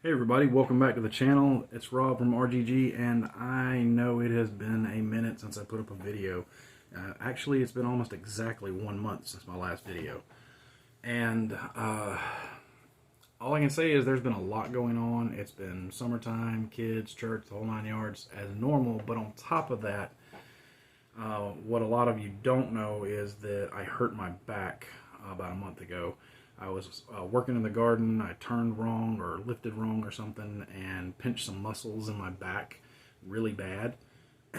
Hey everybody, welcome back to the channel. It's Rob from RGG, and I know it has been a minute since I put up a video. Actually, it's been almost exactly 1 month since my last video. And all I can say is there's been a lot going on. It's been summertime, kids, church, the whole 9 yards as normal. But on top of that, what a lot of you don't know is that I hurt my back about a month ago. I was working in the garden. I turned wrong or lifted wrong or something and pinched some muscles in my back really bad,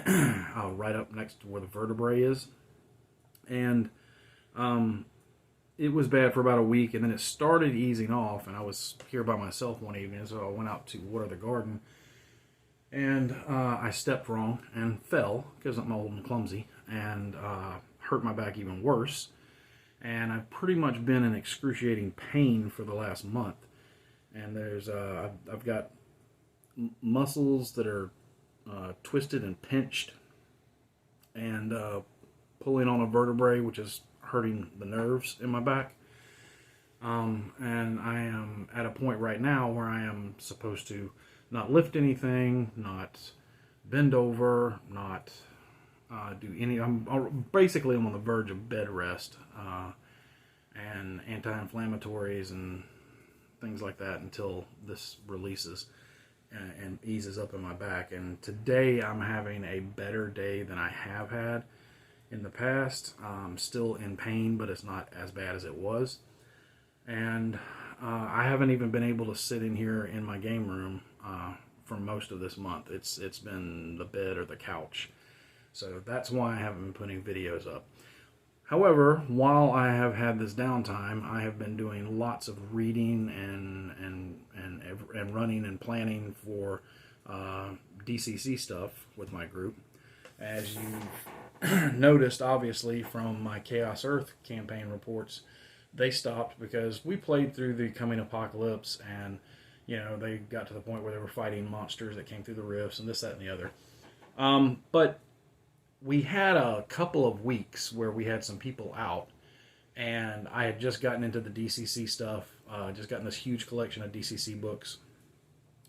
right up next to where the vertebrae is. And it was bad for about a week, and then it started easing off, and I was here by myself one evening, so I went out to water the garden, and I stepped wrong and fell because I'm old and clumsy, and hurt my back even worse. And I've pretty much been in excruciating pain for the last month. And there's I've got muscles that are twisted and pinched, and pulling on a vertebrae, which is hurting the nerves in my back. And I am at a point right now where I am supposed to not lift anything, not bend over, not do any. I'm basically on the verge of bed rest and anti-inflammatories and things like that until this releases and eases up in my back. And today I'm having a better day than I have had in the past. I'm still in pain, but it's not as bad as it was. And I haven't even been able to sit in here in my game room for most of this month. It's been the bed or the couch. So that's why I haven't been putting videos up. However, while I have had this downtime, I have been doing lots of reading and running and planning for DCC stuff with my group. As you've noticed, obviously, from my Chaos Earth campaign reports, they stopped because we played through the coming apocalypse, and they got to the point where they were fighting monsters that came through the rifts and this, that, and the other. But we had a couple of weeks where we had some people out, and I had just gotten into the DCC stuff, just gotten this huge collection of DCC books,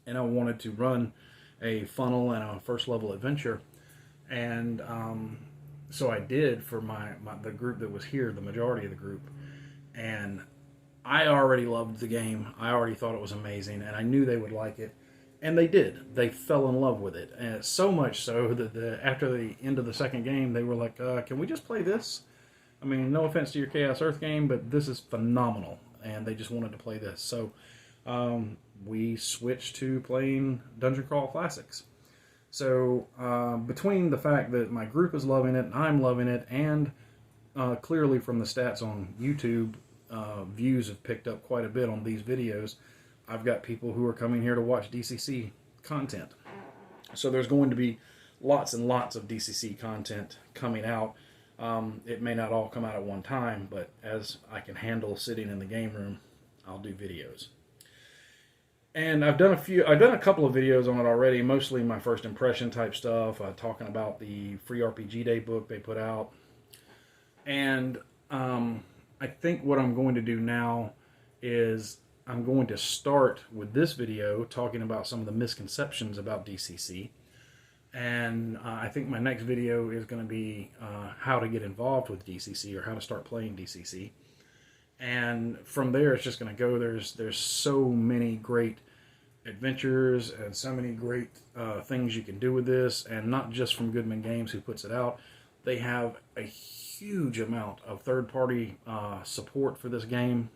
and I wanted to run a funnel and a first level adventure. And so I did for the group that was here, the majority of the group. And I already loved the game. I already thought it was amazing, and I knew they would like it. And they did. They fell in love with it. And so much so that after the end of the second game, they were like, can we just play this? I mean, no offense to your Chaos Earth game, but this is phenomenal. And they just wanted to play this. So we switched to playing Dungeon Crawl Classics. So between the fact that my group is loving it, and I'm loving it, and clearly from the stats on YouTube, views have picked up quite a bit on these videos. I've got people who are coming here to watch DCC content. So there's going to be lots and lots of DCC content coming out. It may not all come out at one time, but as I can handle sitting in the game room, I'll do videos. And I've done a couple of videos on it already, mostly my first impression type stuff, talking about the free RPG Day book they put out. And I think what I'm going to do now is I'm going to start with this video talking about some of the misconceptions about DCC. And I think my next video is going to be how to get involved with DCC, or how to start playing DCC. And from there, it's just going to go. There's so many great adventures and so many great things you can do with this, and not just from Goodman Games, who puts it out. They have a huge amount of third-party support for this game.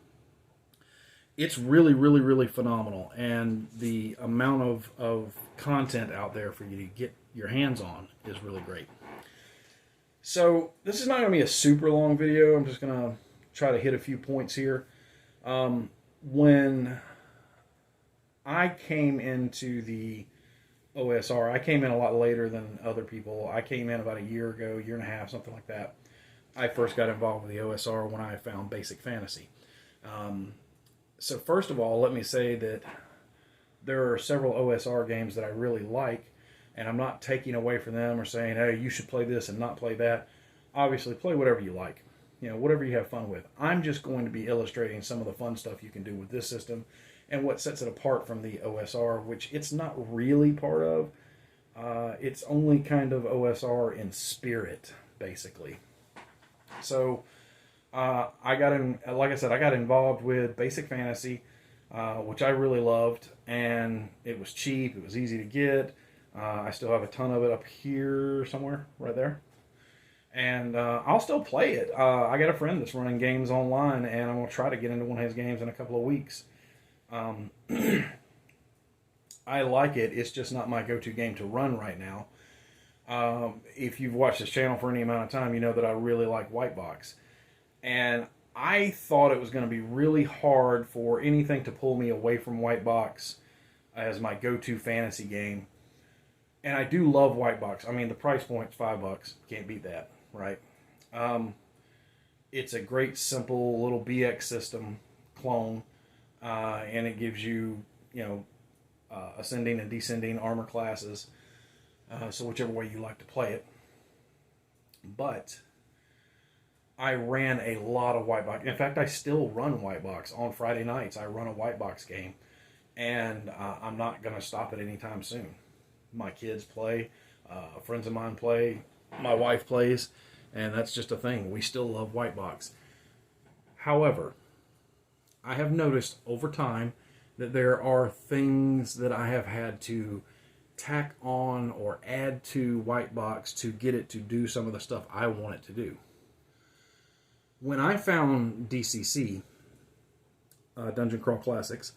It's really, really, really phenomenal, and the amount of content out there for you to get your hands on is really great. So this is not going to be a super long video. I'm just going to try to hit a few points here. When I came into the OSR, I came in a lot later than other people. I came in about a year ago, year and a half, something like that. I first got involved with the OSR when I found Basic Fantasy. So first of all, let me say that there are several OSR games that I really like, and I'm not taking away from them or saying, hey, you should play this and not play that. Obviously, play whatever you like. Whatever you have fun with. I'm just going to be illustrating some of the fun stuff you can do with this system, and what sets it apart from the OSR, which it's not really part of. It's only kind of OSR in spirit, basically. So I got in, like I said, I got involved with Basic Fantasy, which I really loved, and it was cheap. It was easy to get. I still have a ton of it up here somewhere, right there. And I'll still play it. I got a friend that's running games online, and I'm going to try to get into one of his games in a couple of weeks. I like it. It's just not my go-to game to run right now. If you've watched this channel for any amount of time, you know that I really like White Box. And I thought it was going to be really hard for anything to pull me away from White Box as my go-to fantasy game. And I do love White Box. I mean, the price point's $5. Can't beat that, right? It's a great, simple little BX system clone. And it gives you, ascending and descending armor classes. So whichever way you like to play it. But I ran a lot of White Box. In fact, I still run White Box on Friday nights. I run a White Box game. And I'm not going to stop it anytime soon. My kids play, friends of mine play, my wife plays, and that's just a thing. We still love White Box. However, I have noticed over time that there are things that I have had to tack on or add to White Box to get it to do some of the stuff I want it to do. When I found DCC, Dungeon Crawl Classics,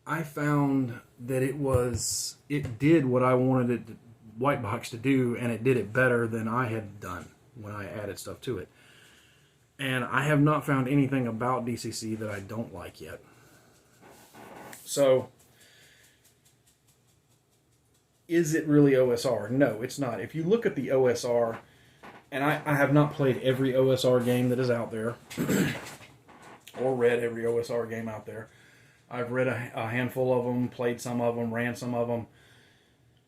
I found that it did what I wanted it to, White Box to do, and it did it better than I had done when I added stuff to it. And I have not found anything about DCC that I don't like yet. So, is it really OSR? No, it's not. If you look at the OSR, and I have not played every OSR game that is out there, or read every OSR game out there. I've read a handful of them, played some of them, ran some of them.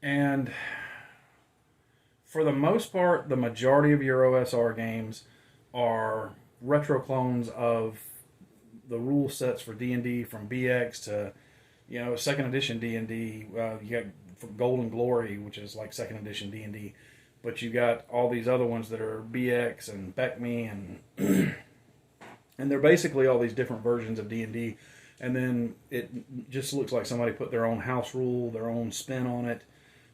And for the most part, the majority of your OSR games are retro clones of the rule sets for D&D, from BX to, second edition D&D. You got Golden Glory, which is like second edition D&D. But you got all these other ones that are BX and BECME, and and they're basically all these different versions of D&D. And then it just looks like somebody put their own house rule, their own spin on it.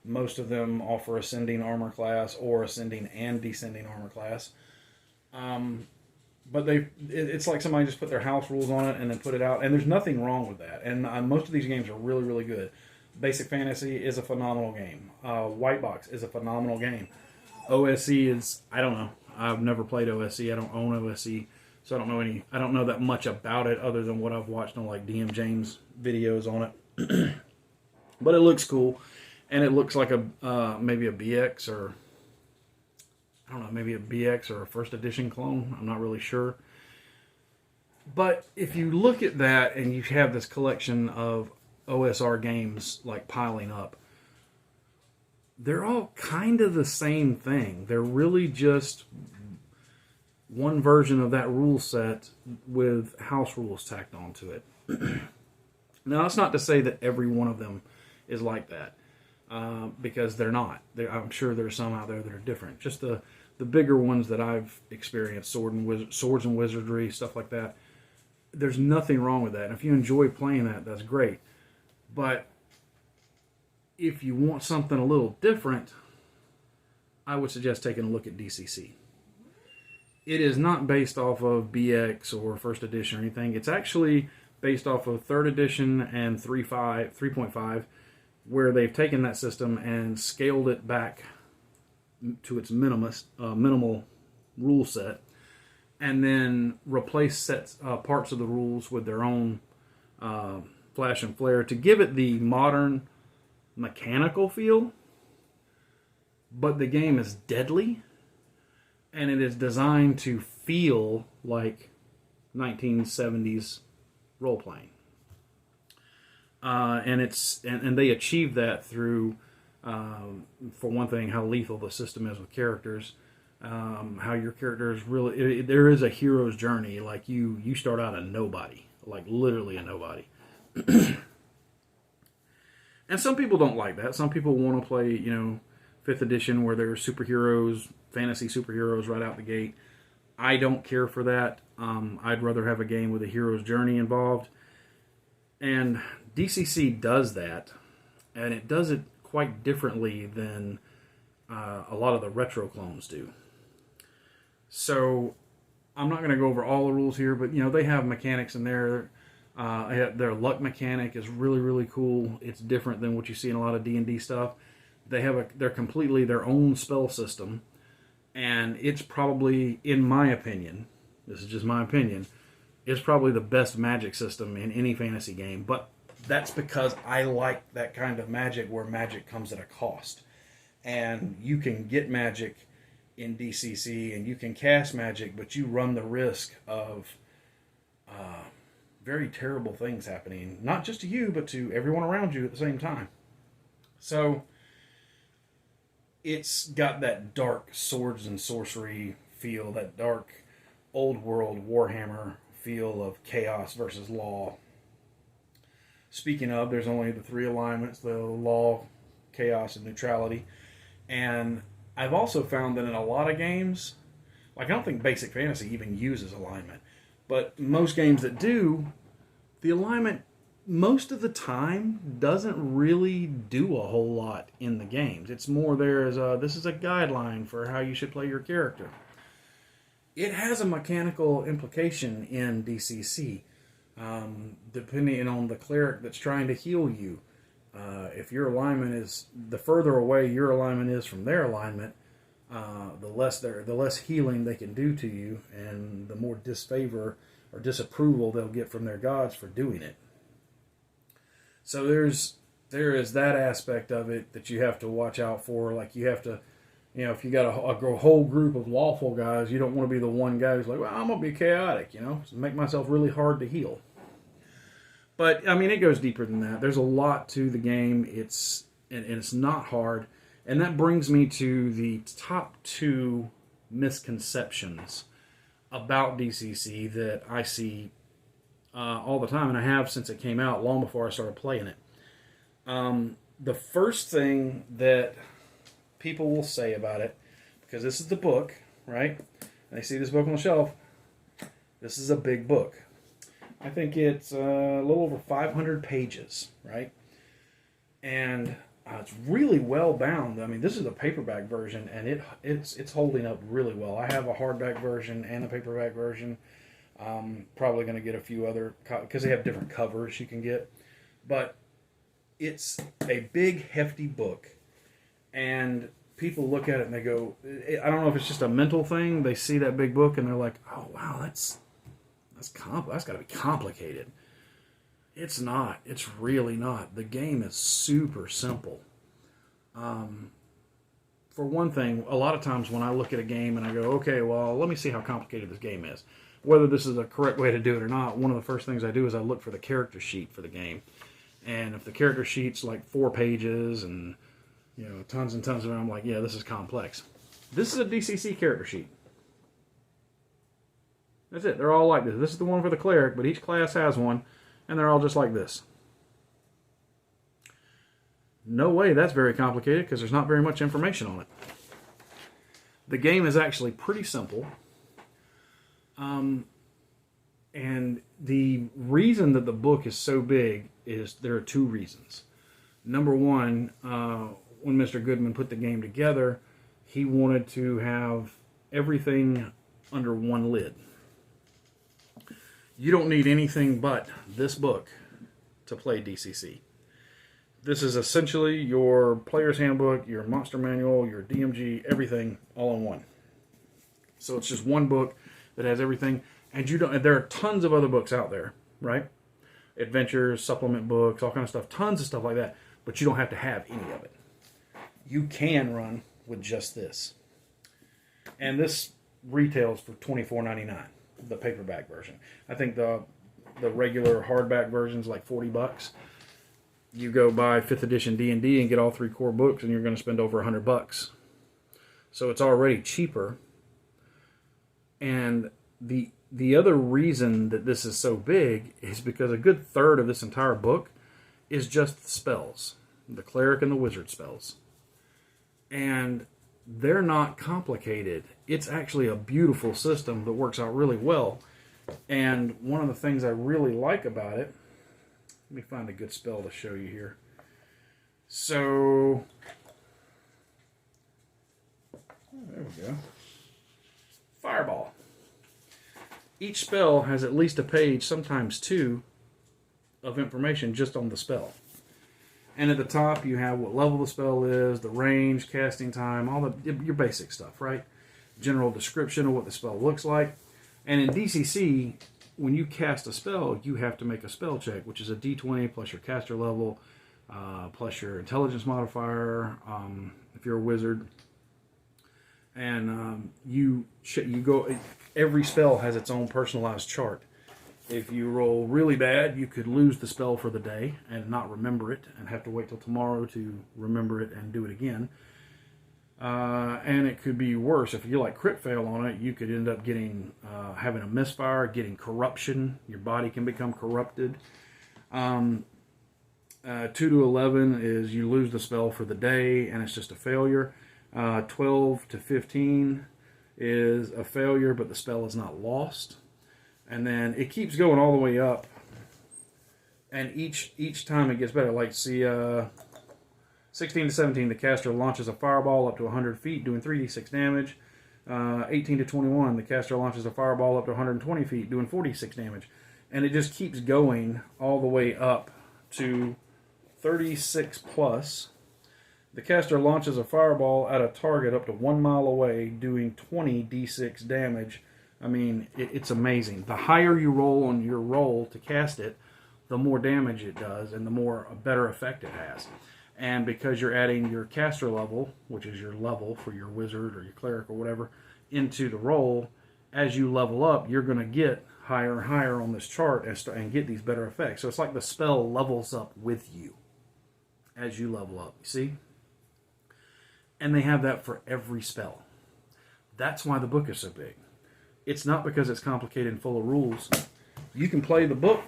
Most of them offer ascending armor class or ascending and descending armor class. But it's like somebody just put their house rules on it and then put it out. And there's nothing wrong with that. And most of these games are really, really good. Basic Fantasy is a phenomenal game. White Box is a phenomenal game. OSE is, I don't know. I've never played OSE. I don't own OSE. So I don't know that much about it other than what I've watched on like DM James videos on it. But it looks cool, and it looks like maybe a BX or maybe a BX or a first edition clone. I'm not really sure. But if you look at that and you have this collection of OSR games like piling up, they're all kind of the same thing. They're really just one version of that rule set with house rules tacked onto it. Now, that's not to say that every one of them is like that, because they're not. I'm sure there's some out there that are different. Just the bigger ones that I've experienced, Swords and Wizardry, stuff like that. There's nothing wrong with that. And if you enjoy playing that, that's great. But if you want something a little different, I would suggest taking a look at DCC. It is not based off of BX or first edition or anything. It's actually based off of third edition and 3.5, where they've taken that system and scaled it back to its minimal rule set, and then replaced parts of the rules with their own flash and flare to give it the modern mechanical feel. But the game is deadly, and it is designed to feel like 1970s role-playing. And they achieve that through, for one thing, how lethal the system is with characters. How your characters really... there is a hero's journey. Like, you start out a nobody. Like, literally a nobody. And some people don't like that. Some people want to play, 5th edition where there's superheroes, fantasy superheroes right out the gate. I don't care for that. I'd rather have a game with a hero's journey involved. And DCC does that, and it does it quite differently than a lot of the retro clones do. So I'm not going to go over all the rules here, but they have mechanics in there. Their luck mechanic is really, really cool. It's different than what you see in a lot of D&D stuff. They're completely their own spell system, and it's probably, in my opinion, this is just my opinion, it's probably the best magic system in any fantasy game. But that's because I like that kind of magic where magic comes at a cost. And you can get magic in DCC, and you can cast magic, but you run the risk of very terrible things happening, not just to you, but to everyone around you at the same time. So it's got that dark swords and sorcery feel, that dark old world Warhammer feel of chaos versus law. Speaking of, there's only the 3 alignments, the law, chaos, and neutrality. And I've also found that in a lot of games, like I don't think Basic Fantasy even uses alignment, but most games that do, the alignment most of the time doesn't really do a whole lot in the games. It's more there as this is a guideline for how you should play your character. It has a mechanical implication in DCC, depending on the cleric that's trying to heal you. If your alignment is, the further away your alignment is from their alignment, the less healing they can do to you, and the more disfavor or disapproval they'll get from their gods for doing it. So there is that aspect of it that you have to watch out for. Like you have to, if you got a whole group of lawful guys, you don't want to be the one guy who's like, well, I'm going to be chaotic, make myself really hard to heal. But, it goes deeper than that. There's a lot to the game. It's not hard. And that brings me to the top 2 misconceptions about DCC that I see all the time, and I have since it came out, long before I started playing it. The first thing that people will say about it, because this is the book, right? And they see this book on the shelf. This is a big book. I think it's a little over 500 pages, right? And it's really well bound. This is a paperback version, and it's holding up really well. I have a hardback version and a paperback version. Probably going to get a few other, because they have different covers you can get. But it's a big, hefty book, and people look at it and they go, I don't know if it's just a mental thing. They see that big book and they're like, oh wow, that's got to be complicated. It's not. It's really not. The game is super simple. For one thing, a lot of times when I look at a game and I go, okay, well, let me see how complicated this game is. Whether this is a correct way to do it or not, one of the first things I do is I look for the character sheet for the game. And if the character sheet's like 4 pages and tons and tons of it, I'm like, yeah, this is complex. This is a DCC character sheet. That's it. They're all like this. This is the one for the cleric, but each class has one, and they're all just like this. No way that's very complicated, because there's not very much information on it. The game is actually pretty simple. And the reason that the book is so big is there are 2 reasons. Number one, when Mr. Goodman put the game together, he wanted to have everything under one lid. You don't need anything but this book to play DCC. This is essentially your player's handbook, your monster manual, your DMG, everything all in one. So it's just one book that has everything. And there are tons of other books out there, right? Adventures, supplement books, all kind of stuff. Tons of stuff like that. But you don't have to have any of it. You can run with just this. And this retails for $24.99, the paperback version. I think the regular hardback version's like $40. You go buy 5th edition D&D and get all 3 core books, and you're going to spend over $100. So it's already cheaper. And the the other reason that this is so big is because a good third of this entire book is just spells, the cleric and the wizard spells. And they're not complicated. It's actually a beautiful system that works out really well. And one of the things I really like about it, let me find a good spell to show you here. So, there we go. Fireball. Each spell has at least a page, sometimes two, of information just on the spell. And at the top you have what level the spell is, the range, casting time, all your basic stuff, right? General description of what the spell looks like. And in DCC, when you cast a spell, you have to make a spell check, which is a D20 plus your caster level, plus your intelligence modifier, if you're a wizard. And you go. Every spell has its own personalized chart. If you roll really bad, you could lose the spell for the day and not remember it, and have to wait till tomorrow to remember it and do it again. And it could be worse. If you like crit fail on it, you could end up getting having a misfire, getting corruption. Your body can become corrupted. 2 to 11 is you lose the spell for the day, and it's just a failure. 12 to 15 is a failure, but the spell is not lost. And then it keeps going all the way up. And each time it gets better. Like, see, 16 to 17, the caster launches a fireball up to 100 feet, doing 3d6 damage. 18 to 21, the caster launches a fireball up to 120 feet, doing 46 damage. And it just keeps going all the way up to 36 plus. The caster launches a fireball at a target up to 1 mile away, doing 20 d6 damage. I mean, it's amazing. The higher you roll on your roll to cast it, the more damage it does, and a better effect it has. And because you're adding your caster level, which is your level for your wizard or your cleric or whatever, into the roll, as you level up, you're going to get higher and higher on this chart and get these better effects. So it's like the spell levels up with you as you level up. You see? And they have that for every spell. That's why the book is so big. It's not because it's complicated and full of rules. You can play the book,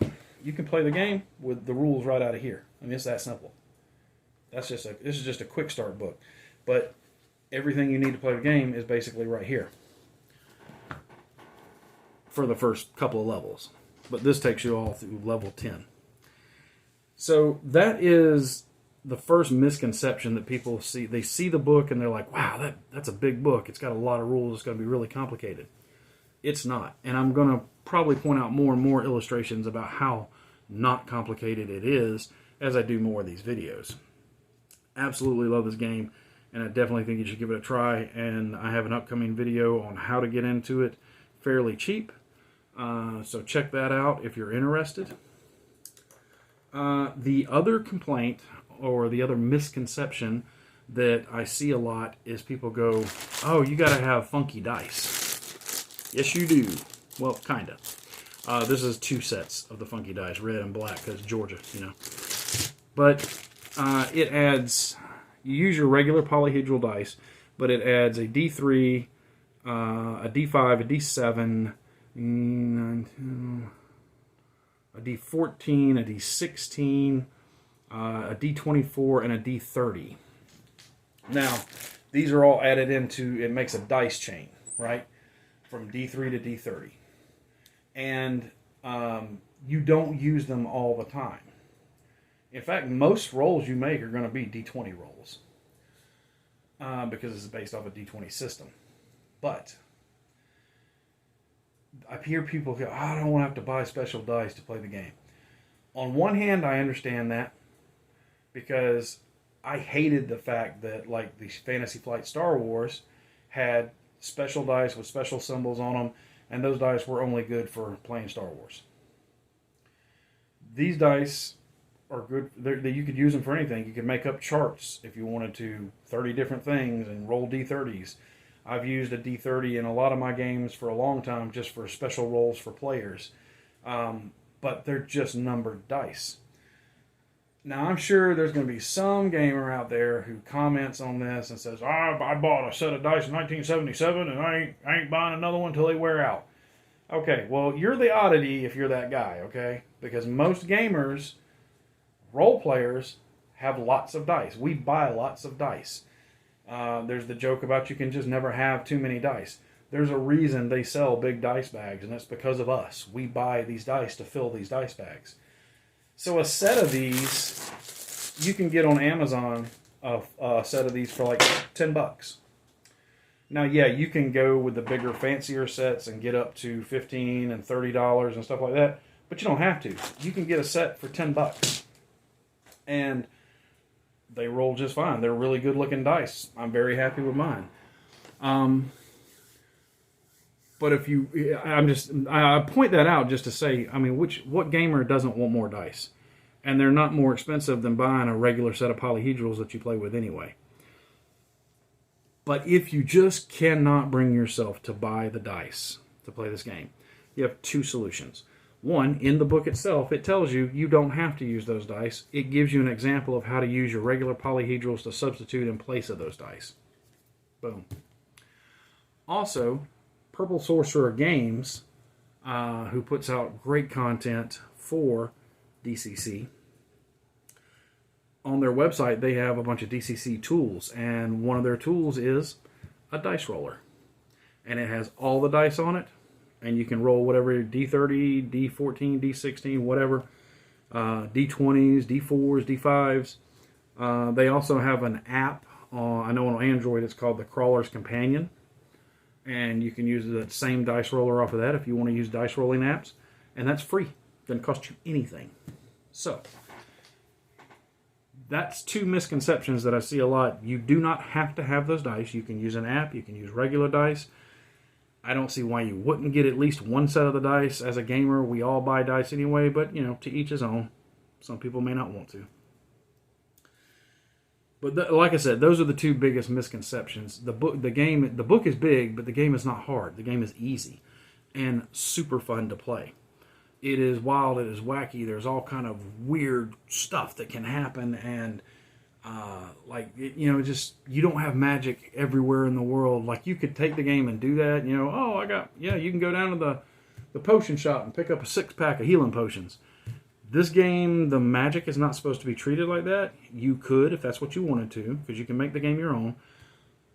you can play the game with the rules right out of here. I mean, it's that simple. This is just a quick start book. But everything you need to play the game is basically right here for the first couple of levels. But this takes you all through level 10. So that is the first misconception that people see. They see the book and they're like, wow, that's a big book. It's got a lot of rules. It's going to be really complicated. It's not. And I'm going to probably point out more and more illustrations about how not complicated it is as I do more of these videos. Absolutely love this game, and I definitely think you should give it a try. And I have an upcoming video on how to get into it fairly cheap. So check that out if you're interested. The other complaint or the other misconception that I see a lot is people go, oh, you got to have funky dice. Yes, you do. Well, kind of. This is 2 sets of the funky dice, red and black, because Georgia, you know. But it adds, you use your regular polyhedral dice, but it adds a D3, a D5, a D7, a D14, a D16, a D24, and a D30. Now, these are all added into, it makes a dice chain, right? From D3 to D30. And you don't use them all the time. In fact, most rolls you make are going to be D20 rolls. Because it's based off a D20 system. But I hear people go, I don't want to have to buy special dice to play the game. On one hand, I understand that. Because I hated the fact that, like, the Fantasy Flight Star Wars had special dice with special symbols on them, and those dice were only good for playing Star Wars. These dice are good. You could use them for anything. You could make up charts if you wanted to, 30 different things, and roll D30s. I've used a D30 in a lot of my games for a long time just for special rolls for players. But they're just numbered dice. Now, I'm sure there's going to be some gamer out there who comments on this and says, I bought a set of dice in 1977 and I ain't buying another one until they wear out. Okay, well, you're the oddity if you're that guy, okay? Because most gamers, role players, have lots of dice. We buy lots of dice. There's the joke about you can just never have too many dice. There's a reason they sell big dice bags, and that's because of us. We buy these dice to fill these dice bags. So a set of these, you can get on Amazon, a set of these for like $10. Now, yeah, you can go with the bigger, fancier sets and get up to $15 and $30 and stuff like that, but you don't have to. You can get a set for $10, and they roll just fine. They're really good-looking dice. I'm very happy with mine. But if you, I point that out just to say, I mean, what gamer doesn't want more dice? And they're not more expensive than buying a regular set of polyhedrals that you play with anyway. But if you just cannot bring yourself to buy the dice to play this game, you have two solutions. One, in the book itself, it tells you you don't have to use those dice. It gives you an example of how to use your regular polyhedrals to substitute in place of those dice. Boom. Also, Purple Sorcerer Games, who puts out great content for DCC, on their website, they have a bunch of DCC tools, and one of their tools is a dice roller. And it has all the dice on it, and you can roll whatever, D30, D14, D16, whatever, D20s, D4s, D5s. They also have an app, I know on Android it's called the Crawler's Companion, and you can use the same dice roller off of that if you want to use dice rolling apps, and that's free. Doesn't cost you anything. So, that's two misconceptions that I see a lot. You do not have to have those dice. You can use an app. You can use regular dice. I don't see why you wouldn't get at least one set of the dice. As a gamer, we all buy dice anyway, but, you know, to each his own. Some people may not want to. But like I said, those are the two biggest misconceptions. The book is big, but the game is not hard. The game is easy and super fun to play. It is wild, it is wacky, there's all kind of weird stuff that can happen, and you don't have magic everywhere in the world. Like, you could take the game and do that, you can go down to the potion shop and pick up a 6-pack of healing potions. This game, the magic is not supposed to be treated like that. You could, if that's what you wanted to, because you can make the game your own,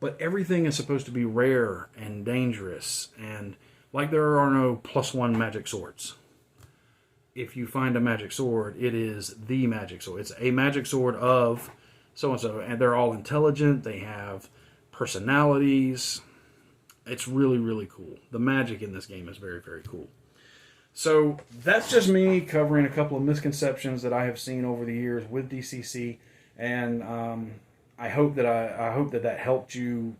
but everything is supposed to be rare and dangerous, and like there are no +1 magic swords. If you find a magic sword, it is the magic sword. It's a magic sword of so-and-so, and they're all intelligent. They have personalities. It's really, really cool. The magic in this game is very, very cool. So that's just me covering a couple of misconceptions that I have seen over the years with DCC, and I hope that helped you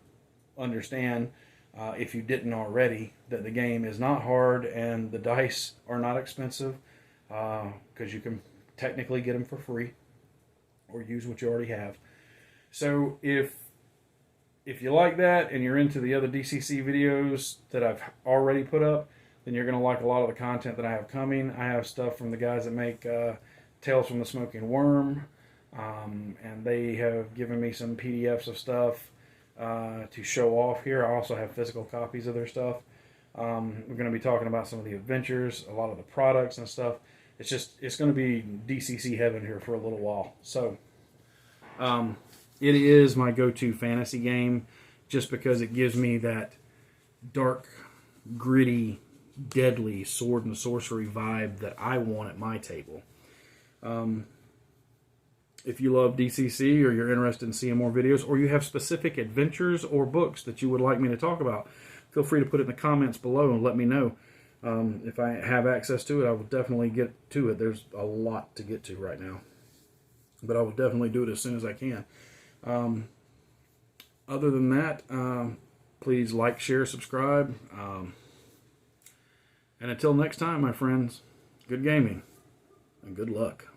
understand, if you didn't already, that the game is not hard and the dice are not expensive. Because you can technically get them for free or use what you already have. So if you like that and you're into the other DCC videos that I've already put up, then you're going to like a lot of the content that I have coming. I have stuff from the guys that make Tales from the Smoking Worm, and they have given me some PDFs of stuff to show off here. I also have physical copies of their stuff. We're going to be talking about some of the adventures, a lot of the products and stuff. It's going to be DCC heaven here for a little while. So, it is my go-to fantasy game just because it gives me that dark, gritty, deadly sword and sorcery vibe that I want at my table. If you love DCC or you're interested in seeing more videos, or you have specific adventures or books that you would like me to talk about, feel free to put it in the comments below and let me know. If I have access to it, I will definitely get to it. There's a lot to get to right now, but I will definitely do it as soon as I can. Other than that, please like, share, subscribe, and until next time, my friends, good gaming and good luck.